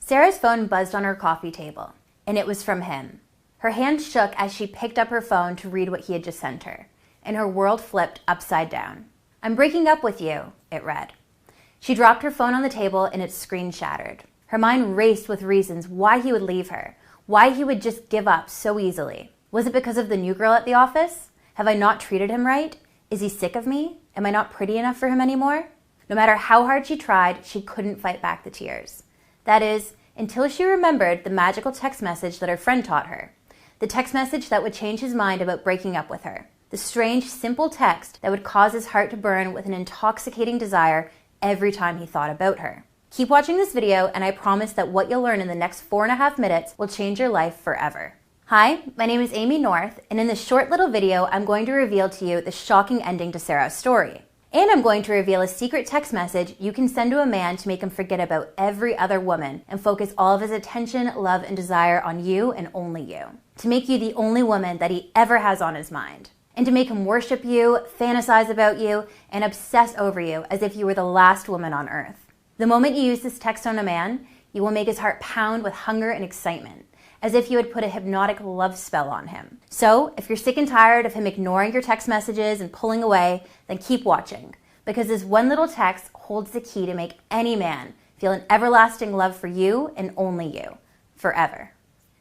Sarah's phone buzzed on her coffee table, and it was from him. Her hand shook as she picked up her phone to read what he had just sent her, and her world flipped upside down. "I'm breaking up with you," it read. She dropped her phone on the table and its screen shattered. Her mind raced with reasons why he would leave her, why he would just give up so easily. Was it because of the new girl at the office? Have I not treated him right? Is he sick of me? Am I not pretty enough for him anymore? No matter how hard she tried, she couldn't fight back the tears. That is, until she remembered the magical text message that her friend taught her. The text message that would change his mind about breaking up with her. The strange, simple text that would cause his heart to burn with an intoxicating desire every time he thought about her. Keep watching this video, and I promise that what you'll learn in the next 4.5 minutes will change your life forever. Hi, my name is Amy North, and in this short little video, I'm going to reveal to you the shocking ending to Sarah's story. And I'm going to reveal a secret text message you can send to a man to make him forget about every other woman and focus all of his attention, love, and desire on you and only you. To make you the only woman that he ever has on his mind. And to make him worship you, fantasize about you, and obsess over you as if you were the last woman on earth. The moment you use this text on a man, you will make his heart pound with hunger and excitement, as if you had put a hypnotic love spell on him. So, if you're sick and tired of him ignoring your text messages and pulling away, then keep watching, because this one little text holds the key to make any man feel an everlasting love for you and only you, forever.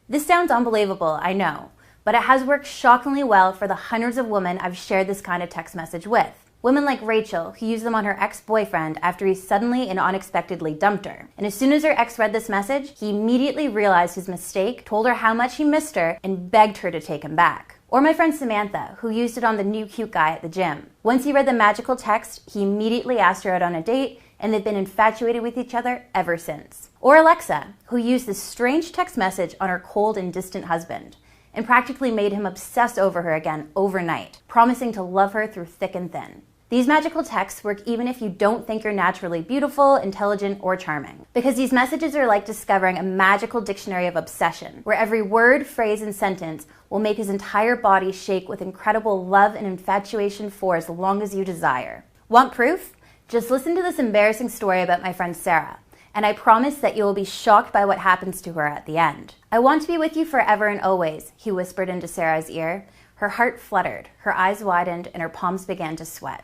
This sounds unbelievable, I know, but it has worked shockingly well for the hundreds of women I've shared this kind of text message with. Women like Rachel, who used them on her ex-boyfriend after he suddenly and unexpectedly dumped her. And as soon as her ex read this message, he immediately realized his mistake, told her how much he missed her, and begged her to take him back. Or my friend Samantha, who used it on the new cute guy at the gym. Once he read the magical text, he immediately asked her out on a date, and they've been infatuated with each other ever since. Or Alexa, who used this strange text message on her cold and distant husband, and practically made him obsess over her again overnight, promising to love her through thick and thin. These magical texts work even if you don't think you're naturally beautiful, intelligent, or charming. Because these messages are like discovering a magical dictionary of obsession, where every word, phrase, and sentence will make his entire body shake with incredible love and infatuation for as long as you desire. Want proof? Just listen to this embarrassing story about my friend Sarah, and I promise that you will be shocked by what happens to her at the end. "I want to be with you forever and always," he whispered into Sarah's ear. Her heart fluttered, her eyes widened, and her palms began to sweat.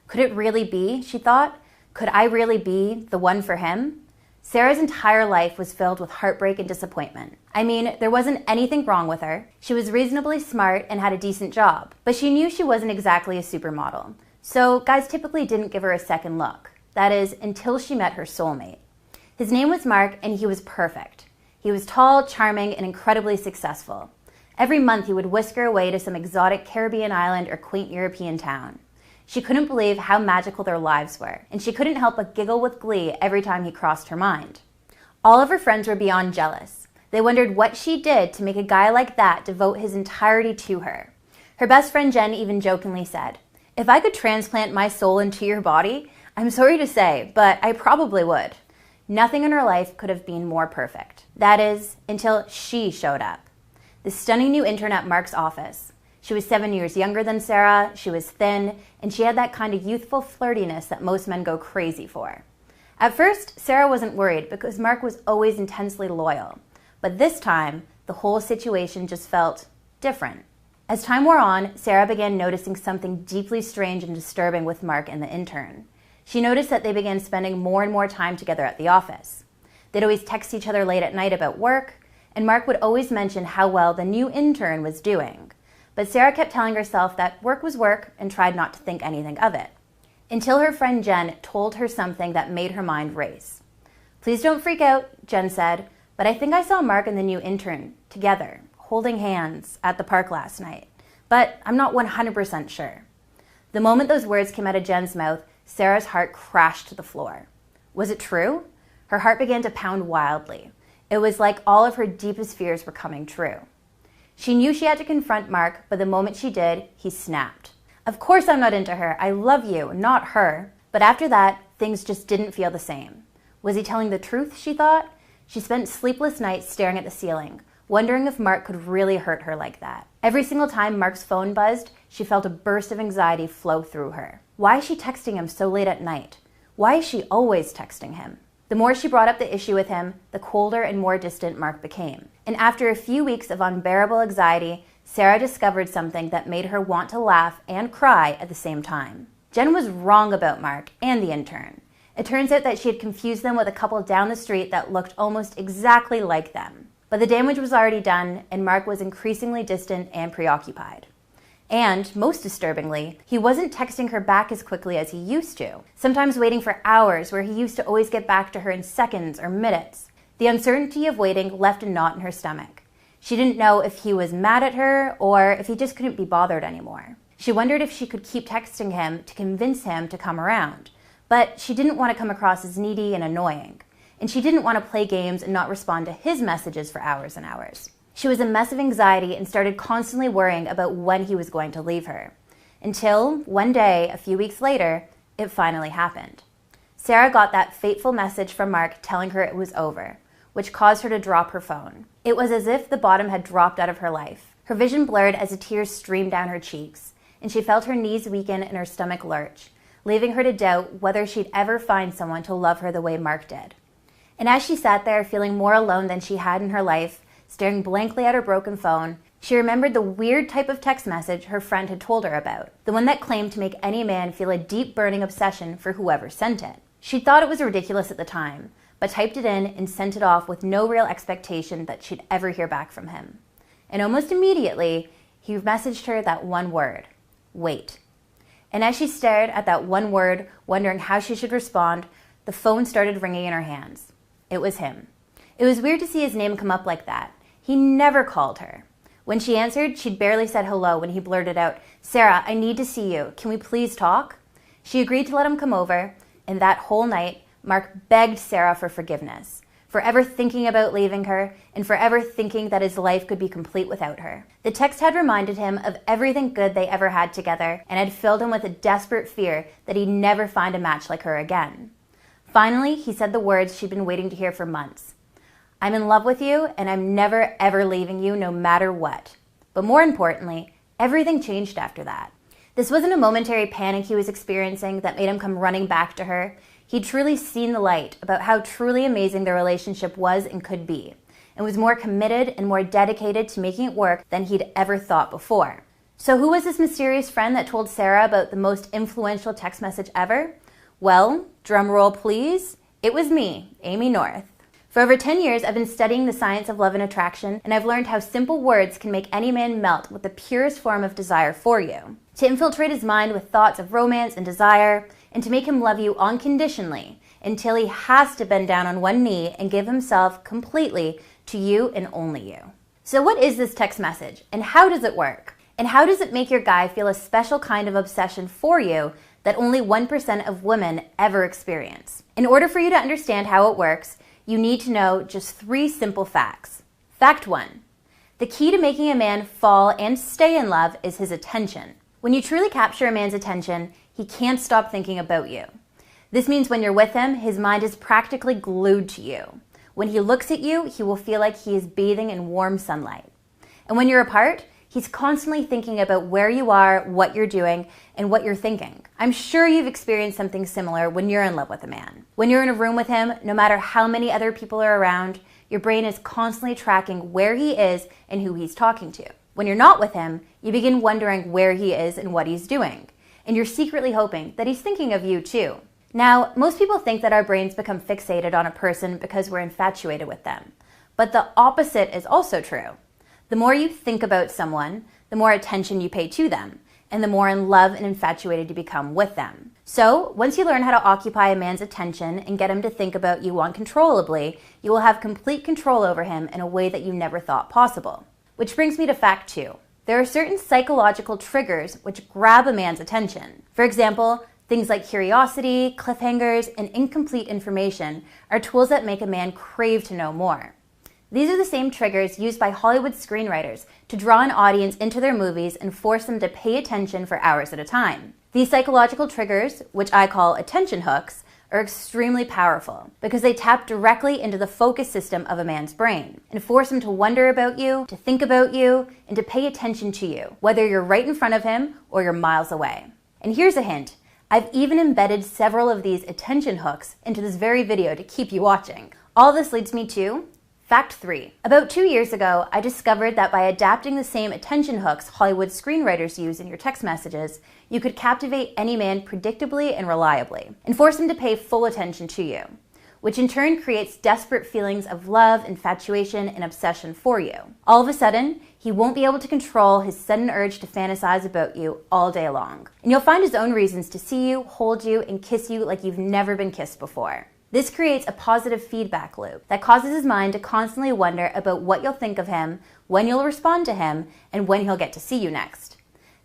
Could it really be, she thought? Could I really be the one for him? Sarah's entire life was filled with heartbreak and disappointment. I mean, there wasn't anything wrong with her. She was reasonably smart and had a decent job, but she knew she wasn't exactly a supermodel. So guys typically didn't give her a second look. That is, until she met her soulmate. His name was Mark, and he was perfect. He was tall, charming, and incredibly successful. Every month he would whisk her away to some exotic Caribbean island or quaint European town. She couldn't believe how magical their lives were, and she couldn't help but giggle with glee every time he crossed her mind. All of her friends were beyond jealous. They wondered what she did to make a guy like that devote his entirety to her. Her best friend Jen even jokingly said, "If I could transplant my soul into your body, I'm sorry to say, but I probably would." Nothing in her life could have been more perfect. That is, until she showed up. The stunning new intern at Mark's office. She was 7 years younger than Sarah, she was thin, and she had that kind of youthful flirtiness that most men go crazy for. At first, Sarah wasn't worried because Mark was always intensely loyal. But this time, the whole situation just felt different. As time wore on, Sarah began noticing something deeply strange and disturbing with Mark and the intern. She noticed that they began spending more and more time together at the office. They'd always text each other late at night about work, and Mark would always mention how well the new intern was doing. But Sarah kept telling herself that work was work and tried not to think anything of it. Until her friend Jen told her something that made her mind race. "Please don't freak out," Jen said, "but I think I saw Mark and the new intern together, holding hands at the park last night. But I'm not 100% sure." The moment those words came out of Jen's mouth, Sarah's heart crashed to the floor. Was it true? Her heart began to pound wildly. It was like all of her deepest fears were coming true. She knew she had to confront Mark, but the moment she did, he snapped. "Of course I'm not into her. I love you, not her." But after that, things just didn't feel the same. Was he telling the truth, she thought? She spent sleepless nights staring at the ceiling, wondering if Mark could really hurt her like that. Every single time Mark's phone buzzed, she felt a burst of anxiety flow through her. Why is she texting him so late at night? Why is she always texting him? The more she brought up the issue with him, the colder and more distant Mark became. And after a few weeks of unbearable anxiety, Sarah discovered something that made her want to laugh and cry at the same time. Jen was wrong about Mark and the intern. It turns out that she had confused them with a couple down the street that looked almost exactly like them. But the damage was already done, and Mark was increasingly distant and preoccupied. And, most disturbingly, he wasn't texting her back as quickly as he used to, sometimes waiting for hours where he used to always get back to her in seconds or minutes. The uncertainty of waiting left a knot in her stomach. She didn't know if he was mad at her or if he just couldn't be bothered anymore. She wondered if she could keep texting him to convince him to come around, but she didn't want to come across as needy and annoying, and she didn't want to play games and not respond to his messages for hours and hours. She was a mess of anxiety and started constantly worrying about when he was going to leave her. Until, one day, a few weeks later, it finally happened. Sarah got that fateful message from Mark telling her it was over, which caused her to drop her phone. It was as if the bottom had dropped out of her life. Her vision blurred as the tears streamed down her cheeks, and she felt her knees weaken and her stomach lurch, leaving her to doubt whether she'd ever find someone to love her the way Mark did. And as she sat there feeling more alone than she had in her life, staring blankly at her broken phone, she remembered the weird type of text message her friend had told her about, the one that claimed to make any man feel a deep burning obsession for whoever sent it. She thought it was ridiculous at the time, but typed it in and sent it off with no real expectation that she'd ever hear back from him. And almost immediately, he messaged her that one word, wait. And as she stared at that one word, wondering how she should respond, the phone started ringing in her hands. It was him. It was weird to see his name come up like that. He never called her. When she answered, she'd barely said hello when he blurted out, "Sarah, I need to see you. Can we please talk?" She agreed to let him come over, and that whole night, Mark begged Sarah for forgiveness, for ever thinking about leaving her, and for ever thinking that his life could be complete without her. The text had reminded him of everything good they ever had together, and had filled him with a desperate fear that he'd never find a match like her again. Finally, he said the words she'd been waiting to hear for months. "I'm in love with you, and I'm never, ever leaving you, no matter what." But more importantly, everything changed after that. This wasn't a momentary panic he was experiencing that made him come running back to her. He'd truly seen the light about how truly amazing their relationship was and could be, and was more committed and more dedicated to making it work than he'd ever thought before. So who was this mysterious friend that told Sarah about the most influential text message ever? Well, drum roll please, it was me, Amy North. For over 10 years, I've been studying the science of love and attraction, and I've learned how simple words can make any man melt with the purest form of desire for you, to infiltrate his mind with thoughts of romance and desire, and to make him love you unconditionally until he has to bend down on one knee and give himself completely to you and only you. So what is this text message, and how does it work? And how does it make your guy feel a special kind of obsession for you that only 1% of women ever experience? In order for you to understand how it works, you need to know just 3 simple facts. Fact 1. The key to making a man fall and stay in love is his attention. When you truly capture a man's attention, he can't stop thinking about you. This means when you're with him, his mind is practically glued to you. When he looks at you, he will feel like he is bathing in warm sunlight. And when you're apart, he's constantly thinking about where you are, what you're doing, and what you're thinking. I'm sure you've experienced something similar when you're in love with a man. When you're in a room with him, no matter how many other people are around, your brain is constantly tracking where he is and who he's talking to. When you're not with him, you begin wondering where he is and what he's doing. And you're secretly hoping that he's thinking of you too. Now, most people think that our brains become fixated on a person because we're infatuated with them. But the opposite is also true. The more you think about someone, the more attention you pay to them, and the more in love and infatuated you become with them. So, once you learn how to occupy a man's attention and get him to think about you uncontrollably, you will have complete control over him in a way that you never thought possible. Which brings me to fact 2. There are certain psychological triggers which grab a man's attention. For example, things like curiosity, cliffhangers, and incomplete information are tools that make a man crave to know more. These are the same triggers used by Hollywood screenwriters to draw an audience into their movies and force them to pay attention for hours at a time. These psychological triggers, which I call attention hooks, are extremely powerful because they tap directly into the focus system of a man's brain and force him to wonder about you, to think about you, and to pay attention to you, whether you're right in front of him or you're miles away. And here's a hint. I've even embedded several of these attention hooks into this very video to keep you watching. All this leads me to Fact 3. About 2 years ago, I discovered that by adapting the same attention hooks Hollywood screenwriters use in your text messages, you could captivate any man predictably and reliably, and force him to pay full attention to you, which in turn creates desperate feelings of love, infatuation, and obsession for you. All of a sudden, he won't be able to control his sudden urge to fantasize about you all day long. And you'll find his own reasons to see you, hold you, and kiss you like you've never been kissed before. This creates a positive feedback loop that causes his mind to constantly wonder about what you'll think of him, when you'll respond to him, and when he'll get to see you next.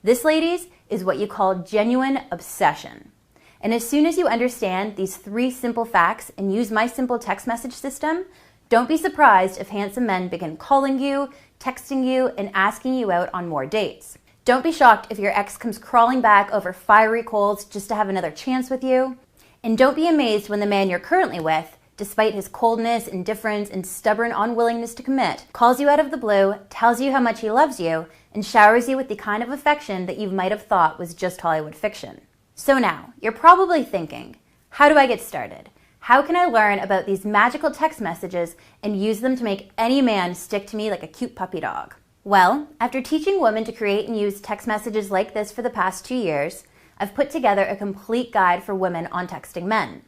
This, ladies, is what you call genuine obsession. And as soon as you understand these 3 simple facts and use my simple text message system, don't be surprised if handsome men begin calling you, texting you, and asking you out on more dates. Don't be shocked if your ex comes crawling back over fiery coals just to have another chance with you. And don't be amazed when the man you're currently with, despite his coldness, indifference, and stubborn unwillingness to commit, calls you out of the blue, tells you how much he loves you, and showers you with the kind of affection that you might have thought was just Hollywood fiction. So now, you're probably thinking, how do I get started? How can I learn about these magical text messages and use them to make any man stick to me like a cute puppy dog? Well, after teaching women to create and use text messages like this for the past 2 years, I've put together a complete guide for women on texting men,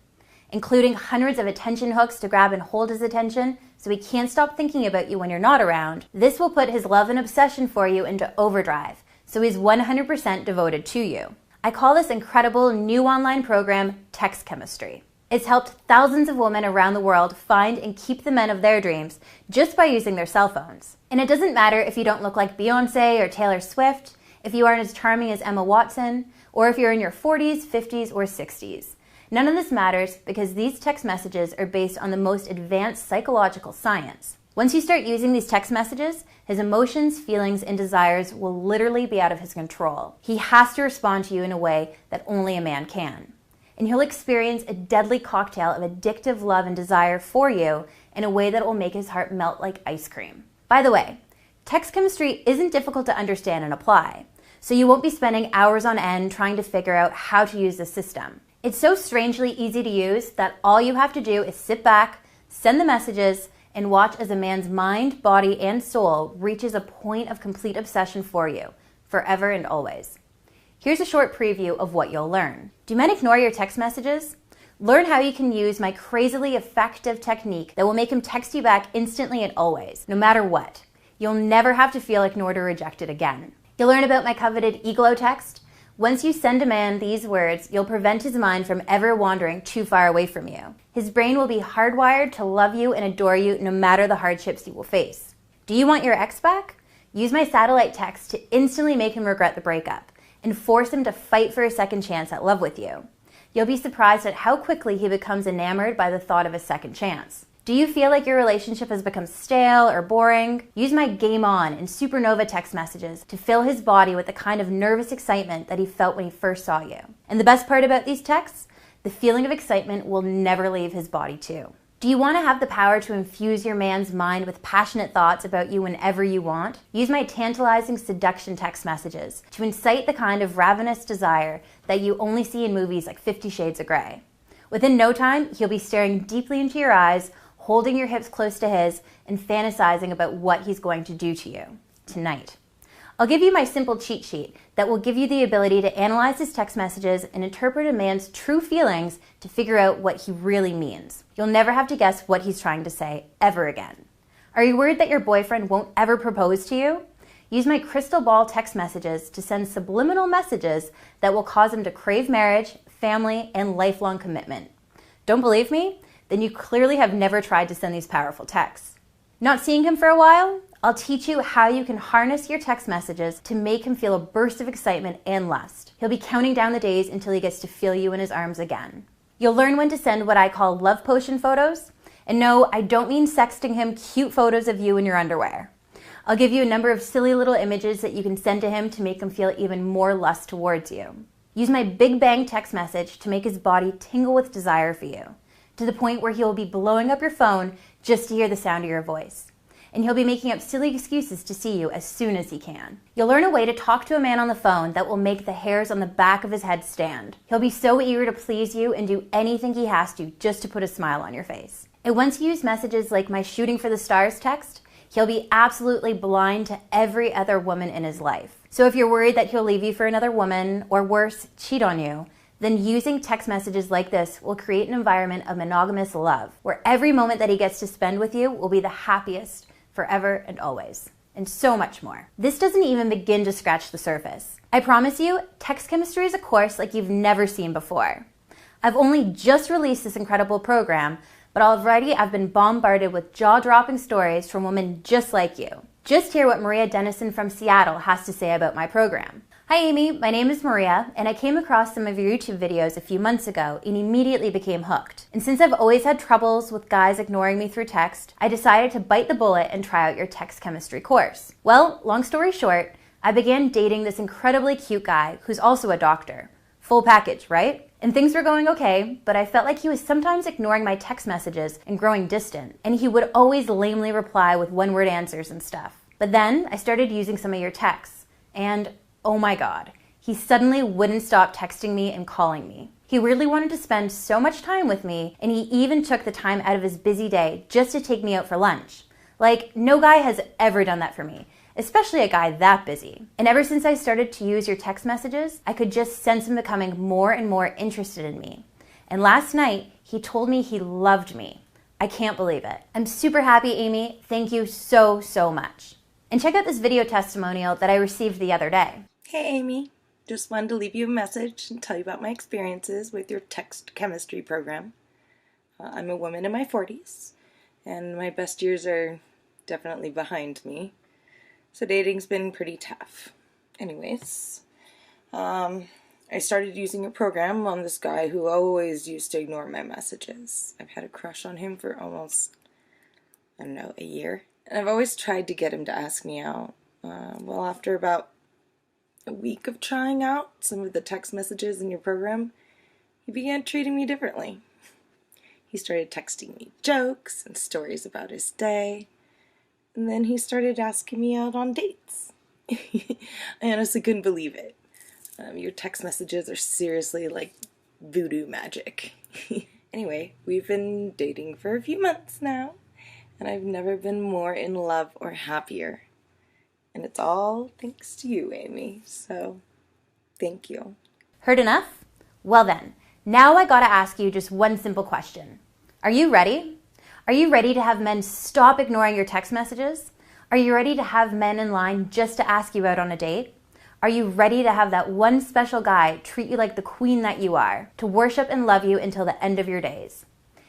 including hundreds of attention hooks to grab and hold his attention so he can't stop thinking about you when you're not around. This will put his love and obsession for you into overdrive, so he's 100% devoted to you. I call this incredible new online program Text Chemistry. It's helped thousands of women around the world find and keep the men of their dreams just by using their cell phones. And it doesn't matter if you don't look like Beyonce or Taylor Swift, if you aren't as charming as Emma Watson, or if you're in your 40s, 50s, or 60s. None of this matters because these text messages are based on the most advanced psychological science. Once you start using these text messages, his emotions, feelings, and desires will literally be out of his control. He has to respond to you in a way that only a man can. And he'll experience a deadly cocktail of addictive love and desire for you in a way that will make his heart melt like ice cream. By the way, text chemistry isn't difficult to understand and apply, so you won't be spending hours on end trying to figure out how to use the system. It's so strangely easy to use that all you have to do is sit back, send the messages, and watch as a man's mind, body, and soul reaches a point of complete obsession for you, forever and always. Here's a short preview of what you'll learn. Do men ignore your text messages? Learn how you can use my crazily effective technique that will make him text you back instantly and always, no matter what. You'll never have to feel ignored or rejected again. You'll learn about my coveted e-glow text. Once you send a man these words, you'll prevent his mind from ever wandering too far away from you. His brain will be hardwired to love you and adore you no matter the hardships you will face. Do you want your ex back? Use my satellite text to instantly make him regret the breakup and force him to fight for a second chance at love with you. You'll be surprised at how quickly he becomes enamored by the thought of a second chance. Do you feel like your relationship has become stale or boring? Use my Game On and Supernova text messages to fill his body with the kind of nervous excitement that he felt when he first saw you. And the best part about these texts? The feeling of excitement will never leave his body too. Do you want to have the power to infuse your man's mind with passionate thoughts about you whenever you want? Use my tantalizing seduction text messages to incite the kind of ravenous desire that you only see in movies like 50 Shades of Grey. Within no time, he'll be staring deeply into your eyes, holding your hips close to his, and fantasizing about what he's going to do to you tonight. I'll give you my simple cheat sheet that will give you the ability to analyze his text messages and interpret a man's true feelings to figure out what he really means. You'll never have to guess what he's trying to say ever again. Are you worried that your boyfriend won't ever propose to you? Use my crystal ball text messages to send subliminal messages that will cause him to crave marriage, family, and lifelong commitment. Don't believe me? Then you clearly have never tried to send these powerful texts. Not seeing him for a while? I'll teach you how you can harness your text messages to make him feel a burst of excitement and lust. He'll be counting down the days until he gets to feel you in his arms again. You'll learn when to send what I call love potion photos. And no, I don't mean sexting him cute photos of you in your underwear. I'll give you a number of silly little images that you can send to him to make him feel even more lust towards you. Use my Big Bang text message to make his body tingle with desire for you, to the point where he will be blowing up your phone just to hear the sound of your voice. and he'll be making up silly excuses to see you as soon as he can. You'll learn a way to talk to a man on the phone that will make the hairs on the back of his head stand. He'll be so eager to please you and do anything he has to just to put a smile on your face. And once you use messages like my shooting for the stars text, he'll be absolutely blind to every other woman in his life. So if you're worried that he'll leave you for another woman, or worse, cheat on you, then using text messages like this will create an environment of monogamous love, where every moment that he gets to spend with you will be the happiest forever and always, and so much more. This doesn't even begin to scratch the surface. I promise you, text chemistry is a course like you've never seen before. I've only just released this incredible program, but already I've been bombarded with jaw-dropping stories from women just like you. Just hear what Maria Dennison from Seattle has to say about my program. Hi Amy, my name is Maria, and I came across some of your YouTube videos a few months ago and immediately became hooked. And since I've always had troubles with guys ignoring me through text, I decided to bite the bullet and try out your text chemistry course. Well, long story short, I began dating this incredibly cute guy who's also a doctor. Full package, right? And things were going okay, but I felt like he was sometimes ignoring my text messages and growing distant, and he would always lamely reply with one-word answers and stuff. But then I started using some of your texts, and oh my God, he suddenly wouldn't stop texting me and calling me. He really wanted to spend so much time with me, and he even took the time out of his busy day just to take me out for lunch. Like, no guy has ever done that for me, especially a guy that busy. And ever since I started to use your text messages, I could just sense him becoming more and more interested in me. And last night, he told me he loved me. I can't believe it. I'm super happy, Amy. Thank you so, so much. And check out this video testimonial that I received the other day. Hey Amy, just wanted to leave you a message and tell you about my experiences with your text chemistry program. I'm a woman in my 40s, and my best years are definitely behind me. So dating's been pretty tough. Anyways, I started using your program on this guy who always used to ignore my messages. I've had a crush on him for almost, I don't know, a year. And I've always tried to get him to ask me out. Well, after about a week of trying out some of the text messages in your program, he began treating me differently. He started texting me jokes and stories about his day. And then he started asking me out on dates. I honestly couldn't believe it. Your text messages are seriously like voodoo magic. Anyway, we've been dating for a few months now, and I've never been more in love or happier. And it's all thanks to you, Amy. So, thank you. Heard enough? Well then, now I gotta ask you just one simple question. Are you ready? Are you ready to have men stop ignoring your text messages? Are you ready to have men in line just to ask you out on a date? Are you ready to have that one special guy treat you like the queen that you are, to worship and love you until the end of your days?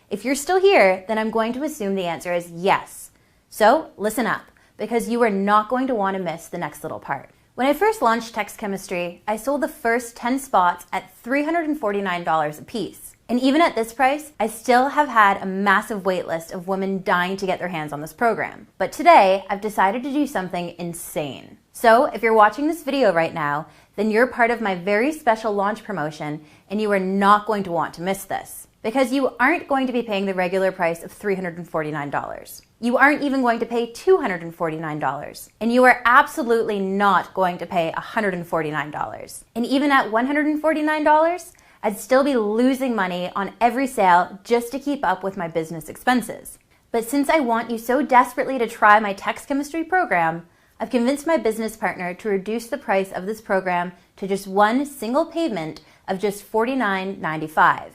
If you're still here, then I'm going to assume the answer is yes. So listen up, because you are not going to want to miss the next little part. When I first launched text chemistry, I sold the first 10 spots at $349 a piece. And even at this price, I still have had a massive wait list of women dying to get their hands on this program. But today, I've decided to do something insane. So if you're watching this video right now, then you're part of my very special launch promotion, and you are not going to want to miss this. Because you aren't going to be paying the regular price of $349. You aren't even going to pay $249. And you are absolutely not going to pay $149. And even at $149, I'd still be losing money on every sale just to keep up with my business expenses. But since I want you so desperately to try my text chemistry program, I've convinced my business partner to reduce the price of this program to just one single payment of just $49.95.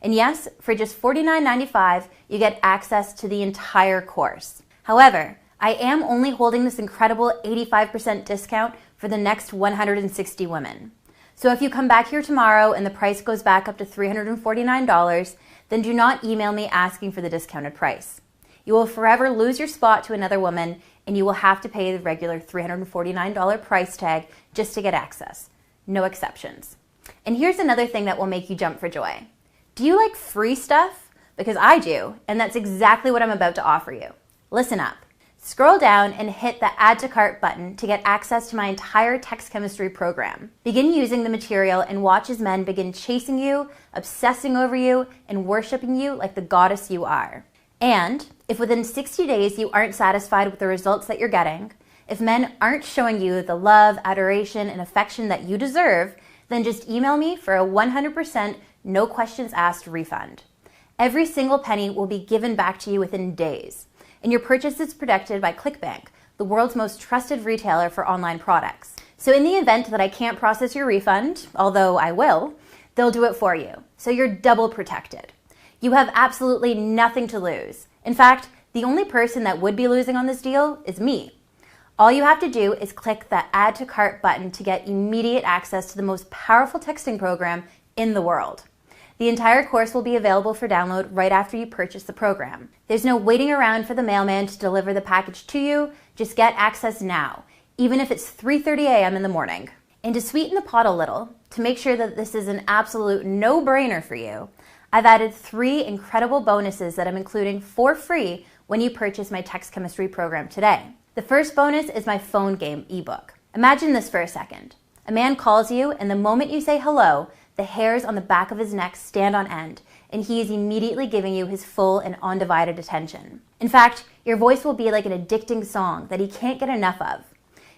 And yes, for just $49.95, you get access to the entire course. However, I am only holding this incredible 85% discount for the next 160 women. So if you come back here tomorrow and the price goes back up to $349, then do not email me asking for the discounted price. You will forever lose your spot to another woman, and you will have to pay the regular $349 price tag just to get access. No exceptions. And here's another thing that will make you jump for joy. Do you like free stuff? Because I do, and that's exactly what I'm about to offer you. Listen up. Scroll down and hit the Add to Cart button to get access to my entire text chemistry program. Begin using the material and watch as men begin chasing you, obsessing over you, and worshiping you like the goddess you are. And if within 60 days you aren't satisfied with the results that you're getting, if men aren't showing you the love, adoration, and affection that you deserve, then just email me for a 100% no questions asked refund. Every single penny will be given back to you within days, and your purchase is protected by ClickBank, the world's most trusted retailer for online products. So in the event that I can't process your refund, although I will, they'll do it for you. So you're double protected. You have absolutely nothing to lose. In fact, the only person that would be losing on this deal is me. All you have to do is click that Add to Cart button to get immediate access to the most powerful texting program in the world. The entire course will be available for download right after you purchase the program. There's no waiting around for the mailman to deliver the package to you. Just get access now, even if it's 3:30 a.m. in the morning. And to sweeten the pot a little, to make sure that this is an absolute no-brainer for you, I've added 3 incredible bonuses that I'm including for free when you purchase my text chemistry program today. The first bonus is my phone game ebook. Imagine this for a second. A man calls you, and the moment you say hello, the hairs on the back of his neck stand on end, and he is immediately giving you his full and undivided attention. In fact, your voice will be like an addicting song that he can't get enough of.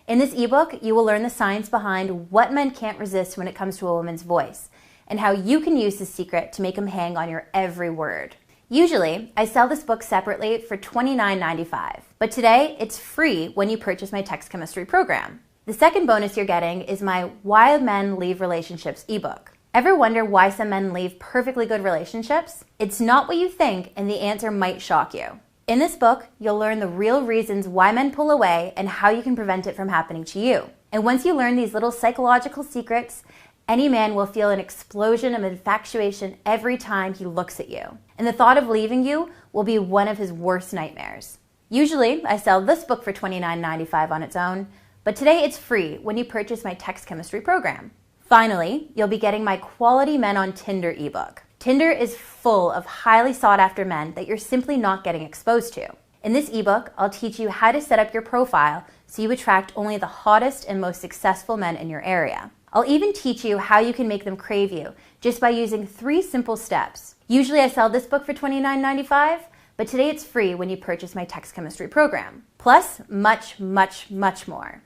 In this ebook, you will learn the science behind what men can't resist when it comes to a woman's voice, and how you can use this secret to make him hang on your every word. Usually, I sell this book separately for $29.95, but today it's free when you purchase my text chemistry program. The second bonus you're getting is my Why Men Leave Relationships ebook. Ever wonder why some men leave perfectly good relationships? It's not what you think, and the answer might shock you. In this book, you'll learn the real reasons why men pull away and how you can prevent it from happening to you. And once you learn these little psychological secrets, any man will feel an explosion of infatuation every time he looks at you. And the thought of leaving you will be one of his worst nightmares. Usually, I sell this book for $29.95 on its own, but today it's free when you purchase my text chemistry program. Finally, you'll be getting my Quality Men on Tinder ebook. Tinder is full of highly sought after men that you're simply not getting exposed to. In this ebook, I'll teach you how to set up your profile so you attract only the hottest and most successful men in your area. I'll even teach you how you can make them crave you just by using 3 simple steps. Usually I sell this book for $29.95, but today it's free when you purchase my text chemistry program. Plus, much, much, much more.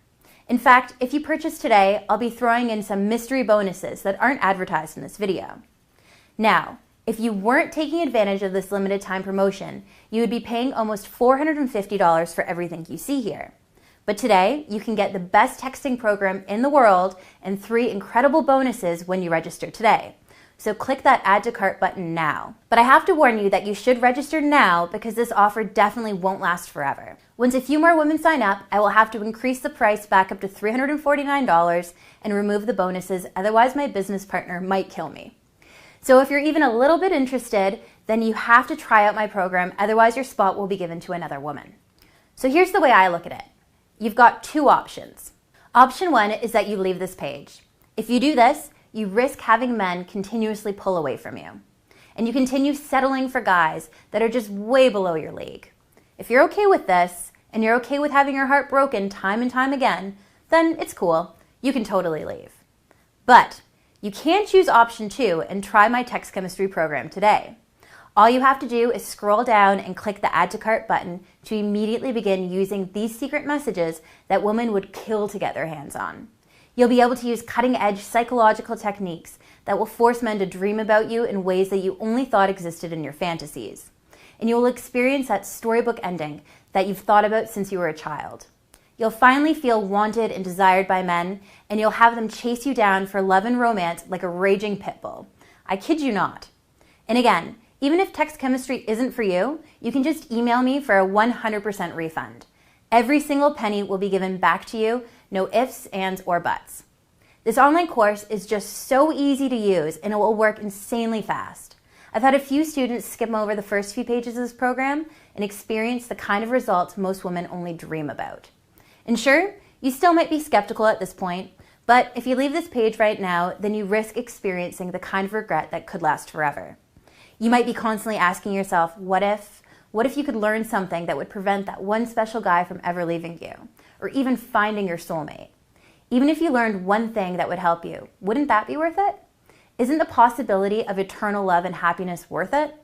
In fact, if you purchase today, I'll be throwing in some mystery bonuses that aren't advertised in this video. Now, if you weren't taking advantage of this limited time promotion, you would be paying almost $450 for everything you see here. But today, you can get the best texting program in the world and 3 incredible bonuses when you register today. So click that Add to Cart button now. But I have to warn you that you should register now because this offer definitely won't last forever. Once a few more women sign up, I will have to increase the price back up to $349 and remove the bonuses, otherwise my business partner might kill me. So if you're even a little bit interested, then you have to try out my program, otherwise your spot will be given to another woman. So here's the way I look at it. You've got 2 options. Option 1 is that you leave this page. If you do this, you risk having men continuously pull away from you. And you continue settling for guys that are just way below your league. If you're okay with this, and you're okay with having your heart broken time and time again, then it's cool. You can totally leave. But you can choose option 2 and try my text chemistry program today. All you have to do is scroll down and click the Add to Cart button to immediately begin using these secret messages that women would kill to get their hands on. You'll be able to use cutting-edge psychological techniques that will force men to dream about you in ways that you only thought existed in your fantasies. And you will experience that storybook ending that you've thought about since you were a child. You'll finally feel wanted and desired by men, and you'll have them chase you down for love and romance like a raging pit bull. I kid you not. And again, even if text chemistry isn't for you, you can just email me for a 100% refund. Every single penny will be given back to you, no ifs, ands, or buts. This online course is just so easy to use and it will work insanely fast. I've had a few students skim over the first few pages of this program and experience the kind of results most women only dream about. And sure, you still might be skeptical at this point, but if you leave this page right now, then you risk experiencing the kind of regret that could last forever. You might be constantly asking yourself, what if you could learn something that would prevent that one special guy from ever leaving you, or even finding your soulmate? Even if you learned one thing that would help you, wouldn't that be worth it? Isn't the possibility of eternal love and happiness worth it?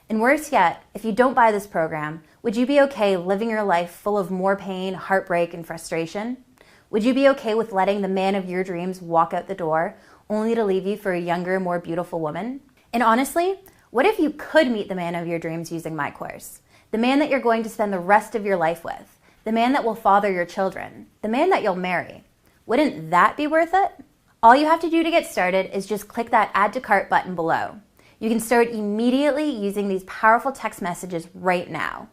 And worse yet, if you don't buy this program, would you be okay living your life full of more pain, heartbreak, and frustration? Would you be okay with letting the man of your dreams walk out the door, only to leave you for a younger, more beautiful woman? And honestly, what if you could meet the man of your dreams using my course? The man that you're going to spend the rest of your life with. The man that will father your children. The man that you'll marry. Wouldn't that be worth it? All you have to do to get started is just click that Add to Cart button below. You can start immediately using these powerful text messages right now.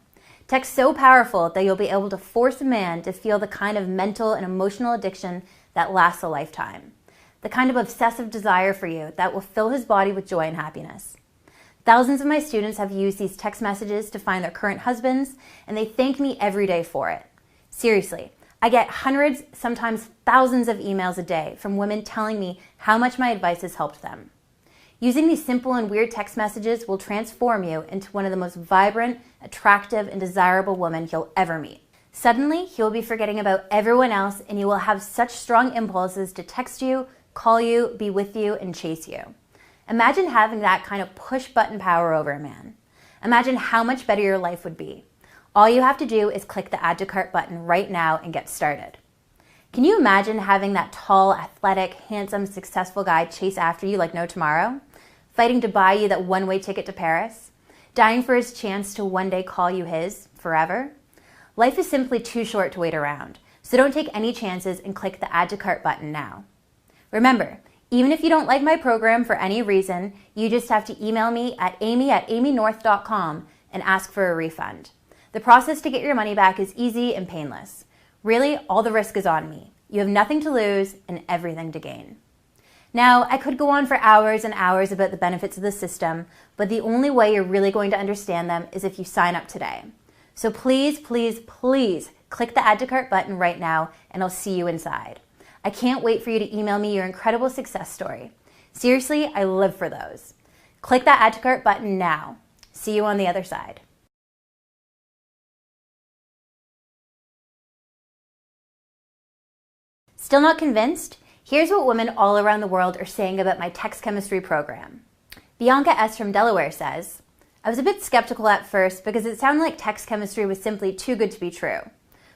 Text so powerful that you'll be able to force a man to feel the kind of mental and emotional addiction that lasts a lifetime. The kind of obsessive desire for you that will fill his body with joy and happiness. Thousands of my students have used these text messages to find their current husbands, and they thank me every day for it. Seriously, I get hundreds, sometimes thousands of emails a day from women telling me how much my advice has helped them. Using these simple and weird text messages will transform you into one of the most vibrant, attractive, and desirable women you'll ever meet. Suddenly, you'll be forgetting about everyone else, and you will have such strong impulses to text you, call you, be with you, and chase you. Imagine having that kind of push-button power over a man. Imagine how much better your life would be. All you have to do is click the Add to Cart button right now and get started. Can you imagine having that tall, athletic, handsome, successful guy chase after you like no tomorrow? Fighting to buy you that one-way ticket to Paris? Dying for his chance to one day call you his forever? Life is simply too short to wait around, so don't take any chances and click the Add to Cart button now. Remember, even if you don't like my program for any reason, you just have to email me at amy@amynorth.com and ask for a refund. The process to get your money back is easy and painless. Really, all the risk is on me. You have nothing to lose and everything to gain. Now, I could go on for hours and hours about the benefits of the system, but the only way you're really going to understand them is if you sign up today. So please, please, please click the Add to Cart button right now and I'll see you inside. I can't wait for you to email me your incredible success story. Seriously, I live for those. Click that Add to Cart button now. See you on the other side. Still not convinced? Here's what women all around the world are saying about my text chemistry program. Bianca S. from Delaware says, I was a bit skeptical at first because it sounded like text chemistry was simply too good to be true.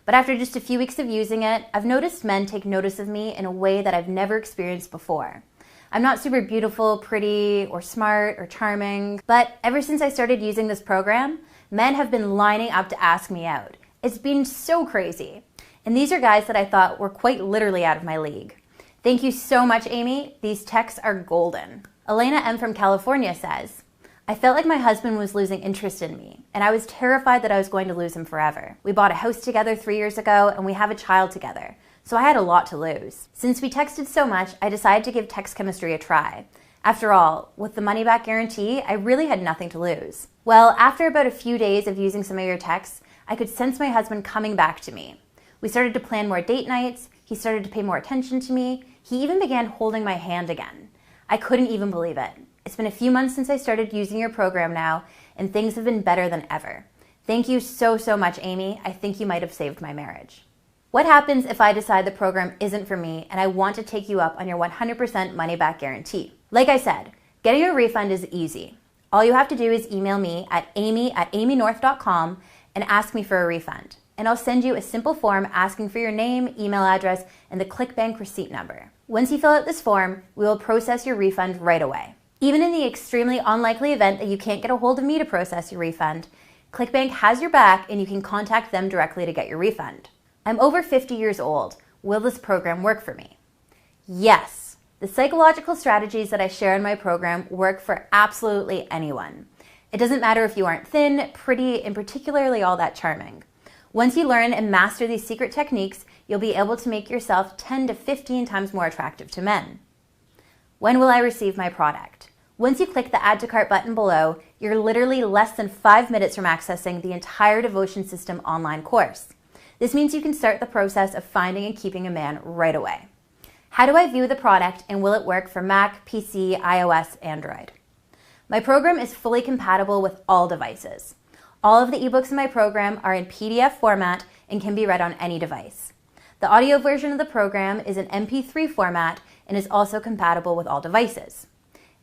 But after just a few weeks of using it, I've noticed men take notice of me in a way that I've never experienced before. I'm not super beautiful, pretty, or smart, or charming, but ever since I started using this program, men have been lining up to ask me out. It's been so crazy. And these are guys that I thought were quite literally out of my league. Thank you so much, Amy. These texts are golden. Elena M. from California says, I felt like my husband was losing interest in me, and I was terrified that I was going to lose him forever. We bought a house together 3 years ago, and we have a child together, so I had a lot to lose. Since we texted so much, I decided to give text chemistry a try. After all, with the money-back guarantee, I really had nothing to lose. Well, after about a few days of using some of your texts, I could sense my husband coming back to me. We started to plan more date nights, he started to pay more attention to me, he even began holding my hand again. I couldn't even believe it. It's been a few months since I started using your program now, and things have been better than ever. Thank you so, so much, Amy. I think you might have saved my marriage. What happens if I decide the program isn't for me and I want to take you up on your 100% money-back guarantee? Like I said, getting a refund is easy. All you have to do is email me at amy@amynorth.com and ask me for a refund. And I'll send you a simple form asking for your name, email address, and the ClickBank receipt number. Once you fill out this form, we will process your refund right away. Even in the extremely unlikely event that you can't get a hold of me to process your refund, ClickBank has your back and you can contact them directly to get your refund. I'm over 50 years old. Will this program work for me? Yes. The psychological strategies that I share in my program work for absolutely anyone. It doesn't matter if you aren't thin, pretty, and particularly all that charming. Once you learn and master these secret techniques, you'll be able to make yourself 10 to 15 times more attractive to men. When will I receive my product? Once you click the Add to Cart button below, you're literally less than 5 minutes from accessing the entire Devotion System online course. This means you can start the process of finding and keeping a man right away. How do I view the product and will it work for Mac, PC, iOS, Android? My program is fully compatible with all devices. All of the ebooks in my program are in PDF format and can be read on any device. The audio version of the program is in MP3 format and is also compatible with all devices.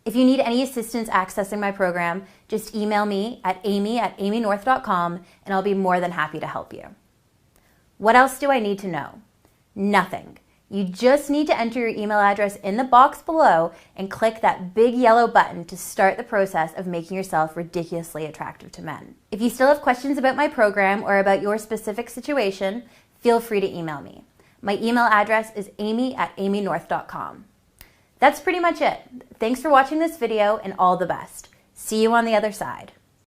If you need any assistance accessing my program, just email me at amy@amynorth.com and I'll be more than happy to help you. What else do I need to know? Nothing. You just need to enter your email address in the box below and click that big yellow button to start the process of making yourself ridiculously attractive to men. If you still have questions about my program or about your specific situation, feel free to email me. My email address is amy@amynorth.com. That's pretty much it. Thanks for watching this video and all the best. See you on the other side.